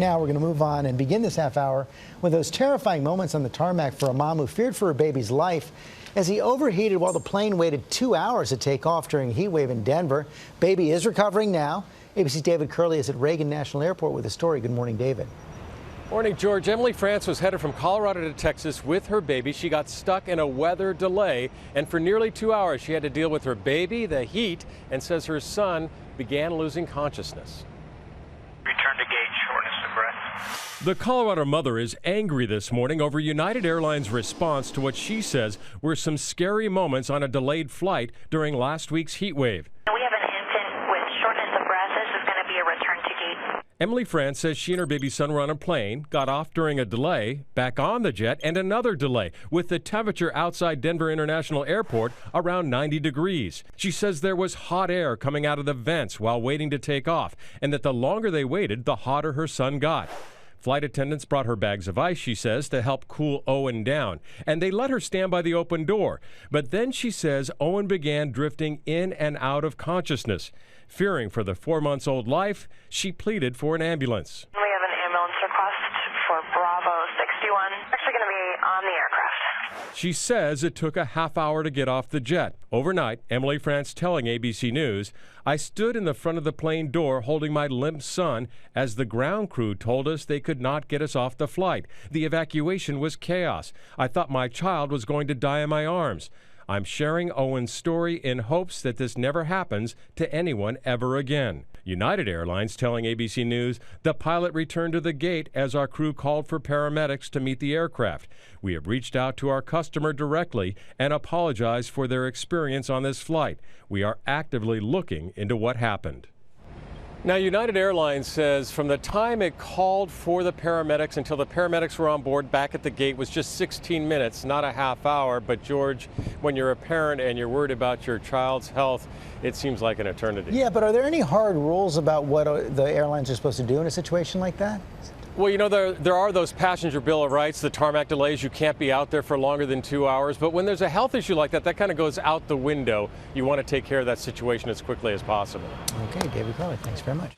Now we're going to move on and begin this half hour with those terrifying moments on the tarmac for a mom who feared for her baby's life as he overheated while the plane waited 2 hours to take off during a heat wave in Denver. Baby is recovering now. ABC's David Curley is at Reagan National Airport with a story. Good morning, David. Morning, George. Emily France was headed from Colorado to Texas with her baby. She got stuck in a weather delay, and for nearly 2 hours she had to deal with her baby, the heat, and says her son began losing consciousness. Return to gauge, shortness of breath. The Colorado mother is angry this morning over United Airlines' response to what she says were some scary moments on a delayed flight during last week's heat wave. We have an infant with shortness of breath. This is going to be a return to gate. Emily France says she and her baby son were on a plane, got off during a delay, back on the jet, and another delay, with the temperature outside Denver International Airport around 90 degrees. She says there was hot air coming out of the vents while waiting to take off, and that the longer they waited, the hotter her son got. Flight attendants brought her bags of ice, she says, to help cool Owen down, and they let her stand by the open door. But then she says Owen began drifting in and out of consciousness. Fearing for the 4-month-old life, she pleaded for an ambulance. We have an ambulance request for Bravo 61. Actually going to be on the aircraft. She says it took a half hour to get off the jet. Overnight, Emily France telling ABC News, "I stood in the front of the plane door holding my limp son as the ground crew told us they could not get us off the flight. The evacuation was chaos. I thought my child was going to die in my arms. I'm sharing Owen's story in hopes that this never happens to anyone ever again." United Airlines telling ABC News the pilot returned to the gate as our crew called for paramedics to meet the aircraft. "We have reached out to our customer directly and apologized for their experience on this flight. We are actively looking into what happened." Now, United Airlines says from the time it called for the paramedics until the paramedics were on board back at the gate was just 16 minutes, not a half hour. But, George, when you're a parent and you're worried about your child's health, it seems like an eternity. Yeah, but are there any hard rules about what the airlines are supposed to do in a situation like that? Well, you know, there are those passenger bill of rights, the tarmac delays. You can't be out there for longer than 2 hours. But when there's a health issue like that, that kind of goes out the window. You want to take care of that situation as quickly as possible. Okay, David Curley, thanks very much.